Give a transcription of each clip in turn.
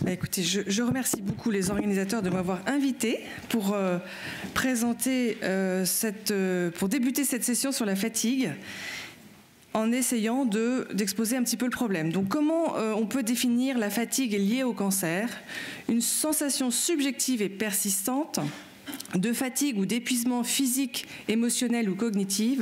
Écoutez, je remercie beaucoup les organisateurs de m'avoir invité pour pour débuter cette session sur la fatigue, en essayant d'exposer un petit peu le problème. Donc, comment on peut définir la fatigue liée au cancer? Une sensation subjective et persistante de fatigue ou d'épuisement physique, émotionnel ou cognitif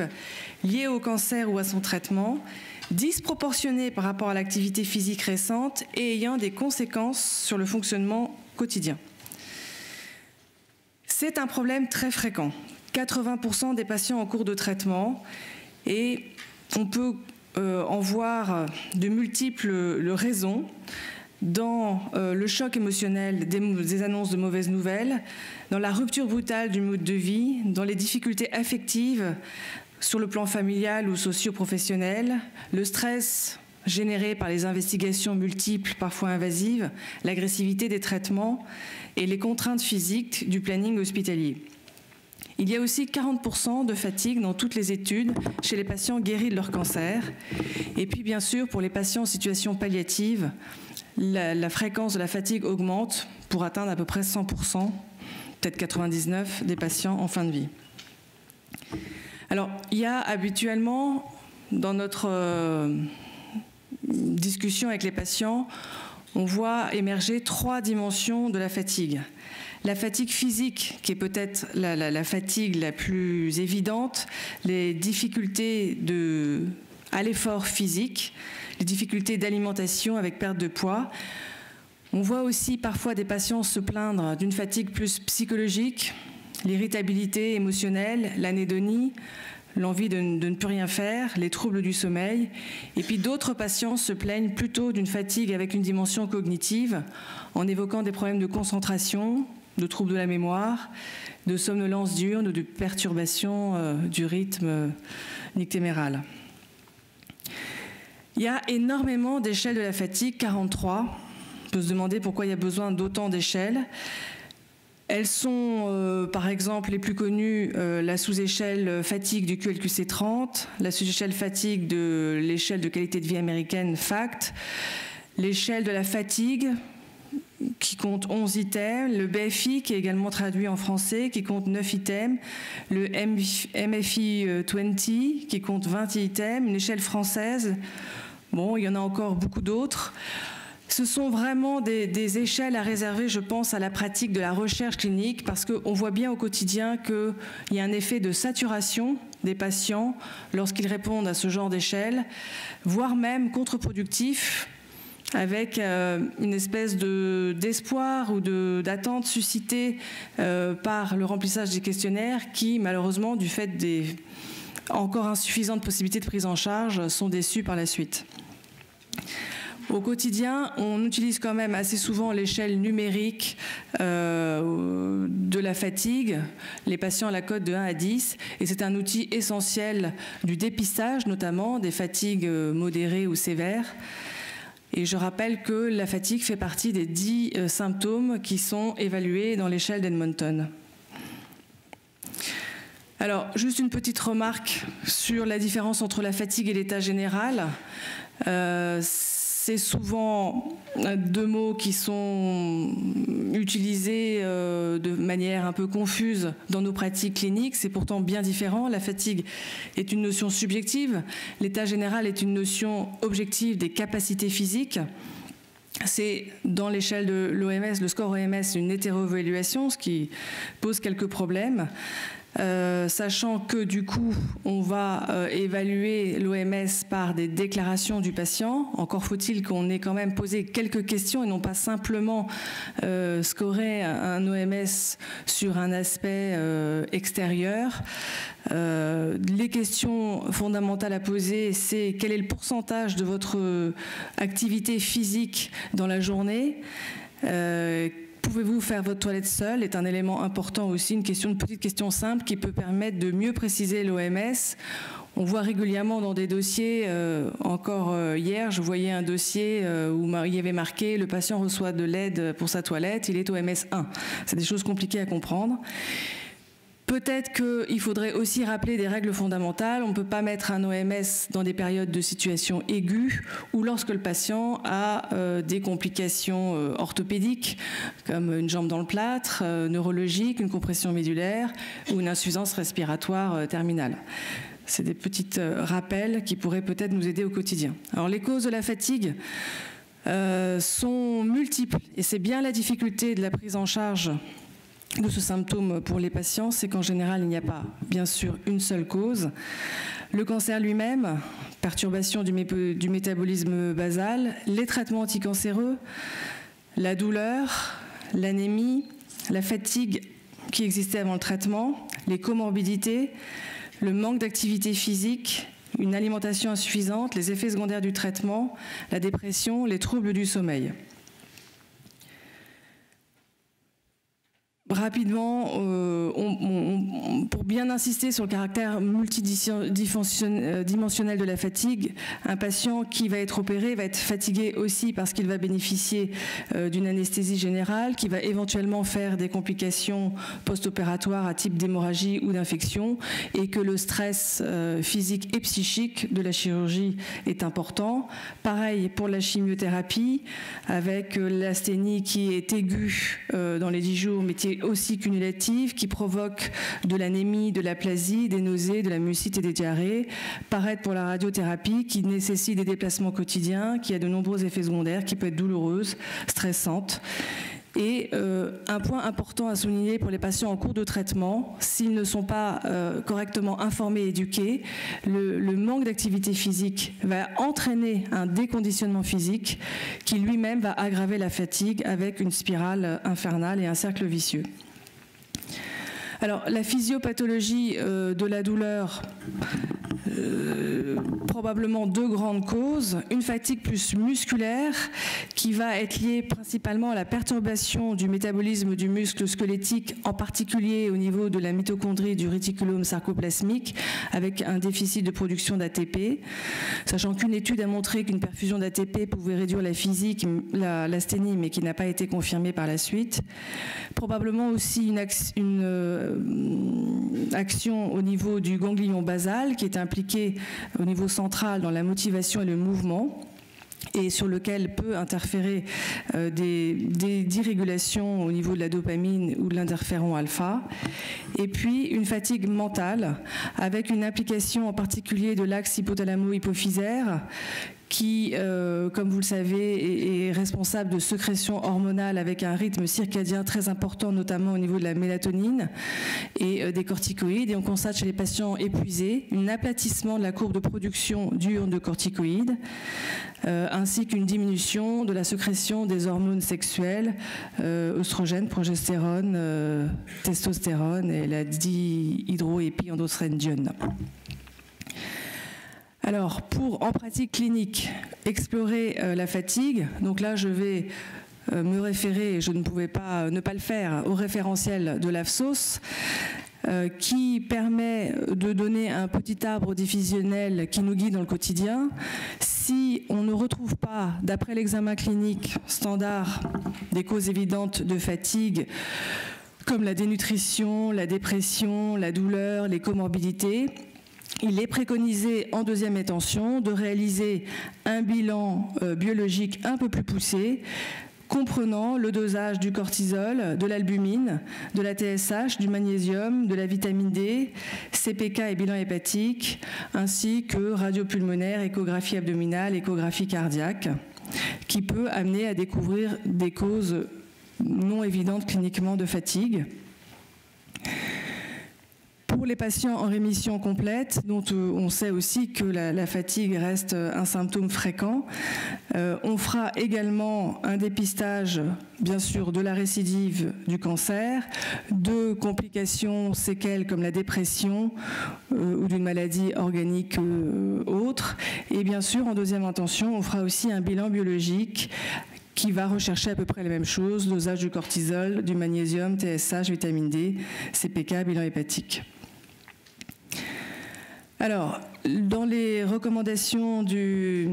lié au cancer ou à son traitement, disproportionnée par rapport à l'activité physique récente et ayant des conséquences sur le fonctionnement quotidien. C'est un problème très fréquent. 80% des patients en cours de traitement, et on peut en voir de multiples raisons dans le choc émotionnel des annonces de mauvaises nouvelles, dans la rupture brutale du mode de vie, dans les difficultés affectives sur le plan familial ou socio-professionnel, le stress généré par les investigations multiples, parfois invasives, l'agressivité des traitements et les contraintes physiques du planning hospitalier. Il y a aussi 40% de fatigue dans toutes les études chez les patients guéris de leur cancer. Et puis, bien sûr, pour les patients en situation palliative, la fréquence de la fatigue augmente pour atteindre à peu près 100%, peut-être 99% des patients en fin de vie. Alors, il y a habituellement, dans notre discussion avec les patients, on voit émerger 3 dimensions de la fatigue. La fatigue physique, qui est peut-être la fatigue la plus évidente, les difficultés à l'effort physique, les difficultés d'alimentation avec perte de poids. On voit aussi parfois des patients se plaindre d'une fatigue plus psychologique, l'irritabilité émotionnelle, l'anédonie, l'envie de ne plus rien faire, les troubles du sommeil. Et puis d'autres patients se plaignent plutôt d'une fatigue avec une dimension cognitive, en évoquant des problèmes de concentration, de troubles de la mémoire, de somnolence diurne ou de perturbation du rythme nictéméral. Il y a énormément d'échelles de la fatigue, 43. On peut se demander pourquoi il y a besoin d'autant d'échelles. Elles sont, par exemple, les plus connues, la sous-échelle fatigue du QLQC 30, la sous-échelle fatigue de l'échelle de qualité de vie américaine FACT, l'échelle de la fatigue, qui compte 11 items, le BFI, qui est également traduit en français, qui compte 9 items, le MFI 20, qui compte 20 items, une échelle française. Bon, il y en a encore beaucoup d'autres. Ce sont vraiment des échelles à réserver, je pense, à la pratique de la recherche clinique, parce qu'on voit bien au quotidien qu'il y a un effet de saturation des patients lorsqu'ils répondent à ce genre d'échelle, voire même contre-productif, avec une espèce d'espoir ou d'attente suscitée par le remplissage des questionnaires qui, malheureusement, du fait des encore insuffisantes possibilités de prise en charge, sont déçus par la suite. Au quotidien, on utilise quand même assez souvent l'échelle numérique de la fatigue, les patients à la cote de 1 à 10, et c'est un outil essentiel du dépistage, notamment des fatigues modérées ou sévères. Et je rappelle que la fatigue fait partie des 10 symptômes qui sont évalués dans l'échelle d'Edmonton. Alors, juste une petite remarque sur la différence entre la fatigue et l'état général. C'est souvent 2 mots qui sont utilisés de manière un peu confuse dans nos pratiques cliniques. C'est pourtant bien différent. La fatigue est une notion subjective. L'état général est une notion objective des capacités physiques. C'est dans l'échelle de l'OMS, le score OMS, une hétéroévaluation, ce qui pose quelques problèmes. Sachant que du coup, on va évaluer l'OMS par des déclarations du patient. Encore faut-il qu'on ait quand même posé quelques questions et non pas simplement scorer un OMS sur un aspect extérieur. Les questions fondamentales à poser, c'est quel est le pourcentage de votre activité physique dans la journée ? Pouvez-vous faire votre toilette seul est un élément important aussi, une petite question simple qui peut permettre de mieux préciser l'OMS. On voit régulièrement dans des dossiers, encore hier, je voyais un dossier où il y avait marqué « Le patient reçoit de l'aide pour sa toilette, il est OMS 1 ». C'est des choses compliquées à comprendre. Peut-être qu'il faudrait aussi rappeler des règles fondamentales. On ne peut pas mettre un OMS dans des périodes de situation aiguë ou lorsque le patient a des complications orthopédiques, comme une jambe dans le plâtre, neurologique, une compression médulaire ou une insuffisance respiratoire terminale. C'est des petits rappels qui pourraient peut-être nous aider au quotidien. Alors, les causes de la fatigue sont multiples et c'est bien la difficulté de la prise en charge de ce symptôme pour les patients, c'est qu'en général, il n'y a pas, bien sûr, une seule cause. Le cancer lui-même, perturbation du métabolisme basal, les traitements anticancéreux, la douleur, l'anémie, la fatigue qui existait avant le traitement, les comorbidités, le manque d'activité physique, une alimentation insuffisante, les effets secondaires du traitement, la dépression, les troubles du sommeil. Rapidement, pour bien insister sur le caractère multidimensionnel de la fatigue, un patient qui va être opéré va être fatigué aussi parce qu'il va bénéficier d'une anesthésie générale, qui va éventuellement faire des complications post-opératoires à type d'hémorragie ou d'infection, et que le stress physique et psychique de la chirurgie est important. Pareil pour la chimiothérapie, avec l'asthénie qui est aiguë dans les 10 jours, mais qui est aussi cumulative, qui provoque de l'anémie, de l'aplasie, des nausées, de la mucite et des diarrhées. Pareil pour la radiothérapie, qui nécessite des déplacements quotidiens, qui a de nombreux effets secondaires, qui peut être douloureuse, stressante. Et un point important à souligner pour les patients en cours de traitement, s'ils ne sont pas correctement informés et éduqués, le manque d'activité physique va entraîner un déconditionnement physique qui lui-même va aggraver la fatigue avec une spirale infernale et un cercle vicieux. Alors, la physiopathologie de la douleur, probablement 2 grandes causes. Une fatigue plus musculaire qui va être liée principalement à la perturbation du métabolisme du muscle squelettique, en particulier au niveau de la mitochondrie et du réticulum sarcoplasmique, avec un déficit de production d'ATP. Sachant qu'une étude a montré qu'une perfusion d'ATP pouvait réduire l'asthénie, mais qui n'a pas été confirmée par la suite. Probablement aussi une action au niveau du ganglion basal qui est impliqué au niveau central dans la motivation et le mouvement et sur lequel peut interférer des dérégulations au niveau de la dopamine ou de l'interféron alpha. Et puis une fatigue mentale avec une implication en particulier de l'axe hypothalamo-hypophysaire qui, comme vous le savez, est responsable de sécrétion hormonale avec un rythme circadien très important, notamment au niveau de la mélatonine et des corticoïdes. Et on constate chez les patients épuisés un aplatissement de la courbe de production diurne de corticoïdes, ainsi qu'une diminution de la sécrétion des hormones sexuelles, oestrogène, progestérone, testostérone et la dihydroépiandrostenedione. Alors, pour, en pratique clinique, explorer la fatigue, donc là, je vais me référer, et je ne pouvais pas ne pas le faire, au référentiel de l'AFSOS, qui permet de donner un petit arbre diffusionnel qui nous guide dans le quotidien. Si on ne retrouve pas, d'après l'examen clinique standard, des causes évidentes de fatigue, comme la dénutrition, la dépression, la douleur, les comorbidités, il est préconisé en deuxième intention de réaliser un bilan biologique un peu plus poussé, comprenant le dosage du cortisol, de l'albumine, de la TSH, du magnésium, de la vitamine D, CPK et bilan hépatique, ainsi que radio pulmonaire, échographie abdominale, échographie cardiaque, qui peut amener à découvrir des causes non évidentes cliniquement de fatigue. Pour les patients en rémission complète, dont on sait aussi que la fatigue reste un symptôme fréquent, on fera également un dépistage, bien sûr, de la récidive du cancer, de complications séquelles comme la dépression ou d'une maladie organique autre. Et bien sûr, en deuxième intention, on fera aussi un bilan biologique qui va rechercher à peu près les mêmes choses, dosage du cortisol, du magnésium, TSH, vitamine D, CPK, bilan hépatique. Alors, dans les recommandations du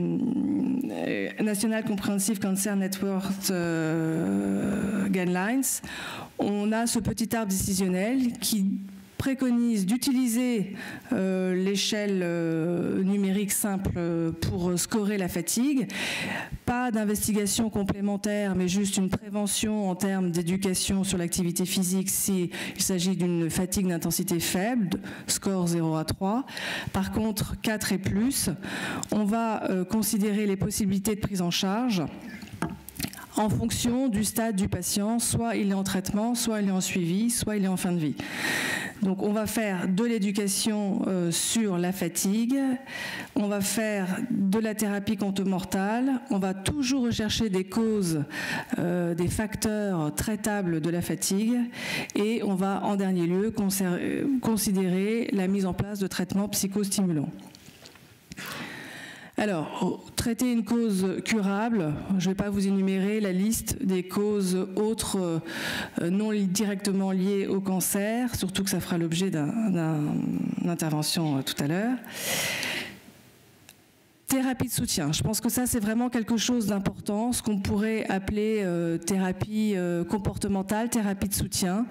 National Comprehensive Cancer Network Guidelines, on a ce petit arbre décisionnel qui préconise d'utiliser l'échelle numérique simple pour scorer la fatigue. Pas d'investigation complémentaire, mais juste une prévention en termes d'éducation sur l'activité physique s'il s'agit d'une fatigue d'intensité faible, score 0 à 3. Par contre, 4 et plus, on va considérer les possibilités de prise en charge en fonction du stade du patient, soit il est en traitement, soit il est en suivi, soit il est en fin de vie. Donc on va faire de l'éducation sur la fatigue, on va faire de la thérapie contemporale, on va toujours rechercher des causes, des facteurs traitables de la fatigue, et on va en dernier lieu considérer la mise en place de traitements psychostimulants. Alors, traiter une cause curable, je ne vais pas vous énumérer la liste des causes autres non directement liées au cancer, surtout que ça fera l'objet d'une intervention tout à l'heure. Thérapie de soutien, je pense que ça c'est vraiment quelque chose d'important, ce qu'on pourrait appeler thérapie comportementale, thérapie de soutien.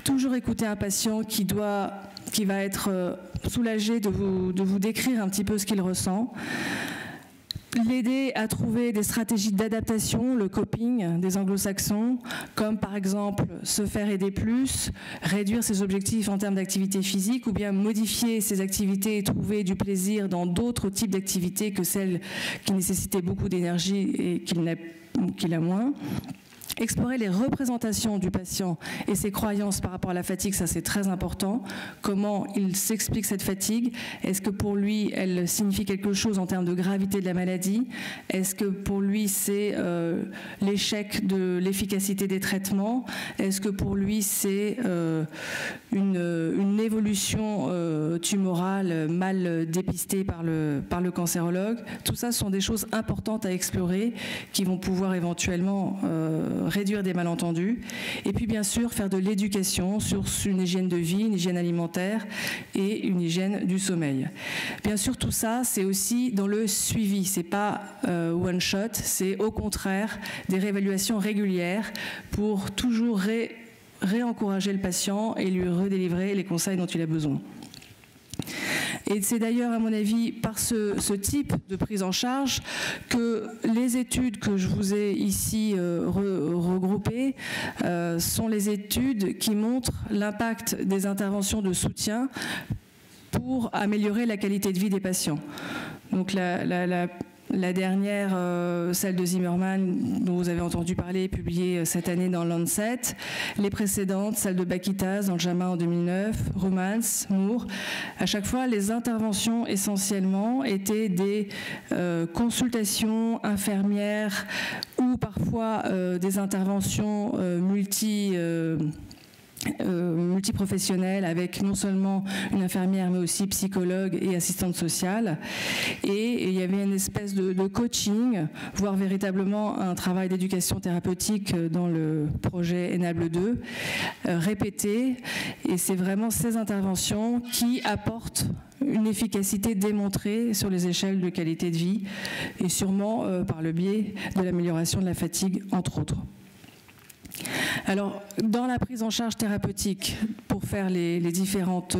Toujours écouter un patient qui va être soulagé de vous décrire un petit peu ce qu'il ressent. L'aider à trouver des stratégies d'adaptation, le coping des anglo-saxons, comme par exemple se faire aider plus, réduire ses objectifs en termes d'activité physique, ou bien modifier ses activités et trouver du plaisir dans d'autres types d'activités que celles qui nécessitaient beaucoup d'énergie et qu'il a moins. Explorer les représentations du patient et ses croyances par rapport à la fatigue, ça c'est très important. Comment il s'explique cette fatigue? Est-ce que pour lui, elle signifie quelque chose en termes de gravité de la maladie? Est-ce que pour lui, c'est l'échec de l'efficacité des traitements? Est-ce que pour lui, c'est une évolution tumorale mal dépistée par le cancérologue? Tout ça, ce sont des choses importantes à explorer qui vont pouvoir éventuellement réduire des malentendus, et puis bien sûr faire de l'éducation sur une hygiène de vie, une hygiène alimentaire et une hygiène du sommeil. Bien sûr, tout ça, c'est aussi dans le suivi, c'est pas one shot, c'est au contraire des réévaluations régulières pour toujours réencourager le patient et lui redélivrer les conseils dont il a besoin. Et c'est d'ailleurs, à mon avis, par ce type de prise en charge que les études que je vous ai ici regroupées sont les études qui montrent l'impact des interventions de soutien pour améliorer la qualité de vie des patients. Donc la dernière, celle de Zimmerman, dont vous avez entendu parler, publiée cette année dans Lancet. Les précédentes, celle de Bakitas dans le JAMA en 2009, Rumans, Moore. À chaque fois, les interventions essentiellement étaient des consultations infirmières ou parfois des interventions multiprofessionnelle avec non seulement une infirmière mais aussi psychologue et assistante sociale, et il y avait une espèce de coaching, voire véritablement un travail d'éducation thérapeutique dans le projet Enable 2 répété, et c'est vraiment ces interventions qui apportent une efficacité démontrée sur les échelles de qualité de vie et sûrement par le biais de l'amélioration de la fatigue entre autres. Alors, dans la prise en charge thérapeutique, pour faire les différentes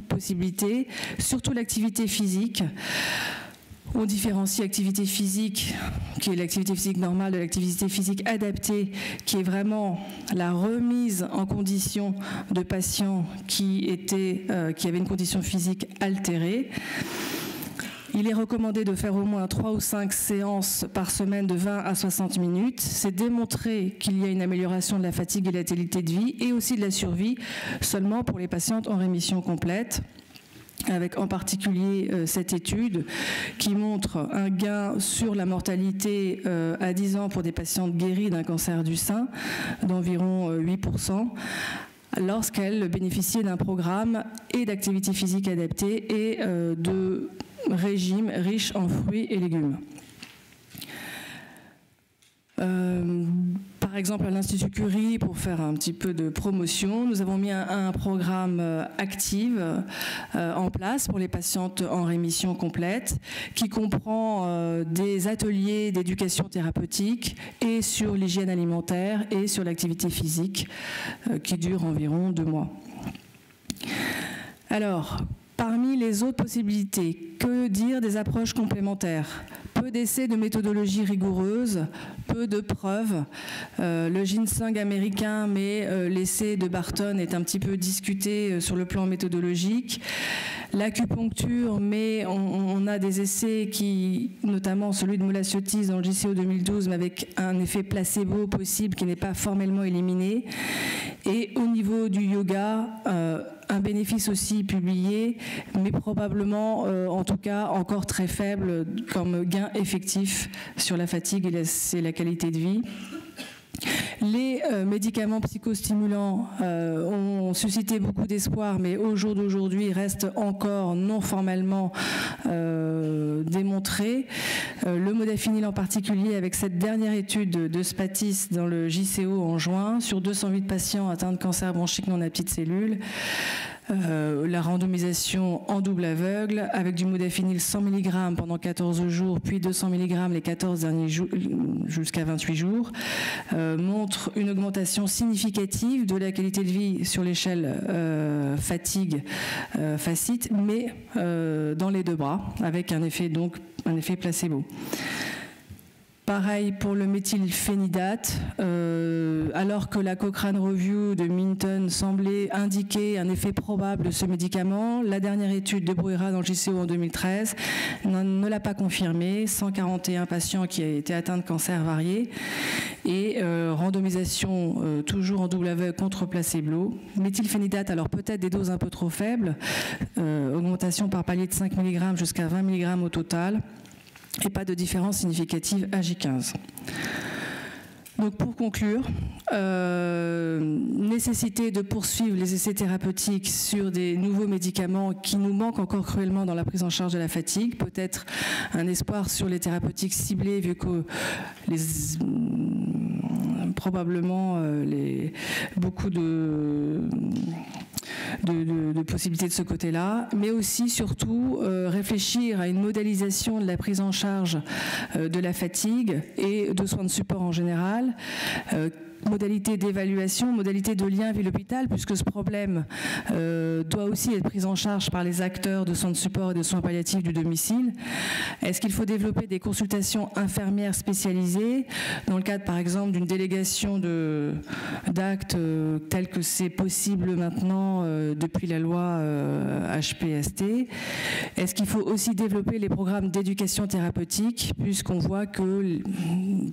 possibilités, surtout l'activité physique, on différencie activité physique, qui est l'activité physique normale, de l'activité physique adaptée, qui est vraiment la remise en condition de patients qui avaient une condition physique altérée. Il est recommandé de faire au moins 3 ou 5 séances par semaine de 20 à 60 minutes. C'est démontré qu'il y a une amélioration de la fatigue et de la qualité de vie et aussi de la survie seulement pour les patientes en rémission complète, avec en particulier cette étude qui montre un gain sur la mortalité à 10 ans pour des patientes guéries d'un cancer du sein d'environ 8%. Lorsqu'elles bénéficiaient d'un programme et d'activité physique adaptée et de régime riche en fruits et légumes. Par exemple, à l'Institut Curie, pour faire un petit peu de promotion, nous avons mis un programme active en place pour les patientes en rémission complète, qui comprend des ateliers d'éducation thérapeutique et sur l'hygiène alimentaire et sur l'activité physique, qui dure environ 2 mois. Alors, parmi les autres possibilités, que dire des approches complémentaires ? Peu d'essais de méthodologie rigoureuse, peu de preuves. Le ginseng américain, mais l'essai de Barton est un petit peu discuté sur le plan méthodologique. L'acupuncture, mais on a des essais qui, notamment celui de Molassiotis dans le JCO 2012, mais avec un effet placebo possible qui n'est pas formellement éliminé. Et au niveau du yoga, un bénéfice aussi publié, mais probablement, en tout cas, encore très faible comme gain effectif sur la fatigue et la qualité de vie. Les médicaments psychostimulants ont suscité beaucoup d'espoir, mais au jour d'aujourd'hui restent encore non formellement démontrés. Le modafinil en particulier, avec cette dernière étude de Spatis dans le JCO en juin, sur 208 patients atteints de cancer bronchique non à petites cellules, la randomisation en double aveugle avec du modafinil 100 mg pendant 14 jours, puis 200 mg les 14 derniers jours jusqu'à 28 jours, montre une augmentation significative de la qualité de vie sur l'échelle fatigue, facite, mais dans les deux bras, avec un effet placebo. Pareil pour le méthylphénidate, alors que la Cochrane Review de Minton semblait indiquer un effet probable de ce médicament, la dernière étude de Bruyera dans le JCO en 2013 ne l'a pas confirmé. 141 patients qui avaient été atteints de cancers variés et randomisation toujours en double aveugle contre placebo. Méthylphénidate, alors peut-être des doses un peu trop faibles, augmentation par palier de 5 mg jusqu'à 20 mg au total. Et pas de différence significative à J15. Donc pour conclure, nécessité de poursuivre les essais thérapeutiques sur des nouveaux médicaments qui nous manquent encore cruellement dans la prise en charge de la fatigue, peut-être un espoir sur les thérapeutiques ciblées vu que probablement beaucoup de possibilités de ce côté-là, mais aussi, surtout, réfléchir à une modélisation de la prise en charge de la fatigue et de soins de support en général, modalité d'évaluation, modalité de lien avec l'hôpital, puisque ce problème doit aussi être pris en charge par les acteurs de soins de support et de soins palliatifs du domicile. Est-ce qu'il faut développer des consultations infirmières spécialisées dans le cadre, par exemple, d'une délégation d'actes tels que c'est possible maintenant depuis la loi HPST? Est-ce qu'il faut aussi développer les programmes d'éducation thérapeutique, puisqu'on voit que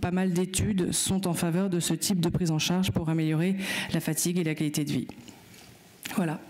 pas mal d'études sont en faveur de ce type de prise en charge pour améliorer la fatigue et la qualité de vie. Voilà.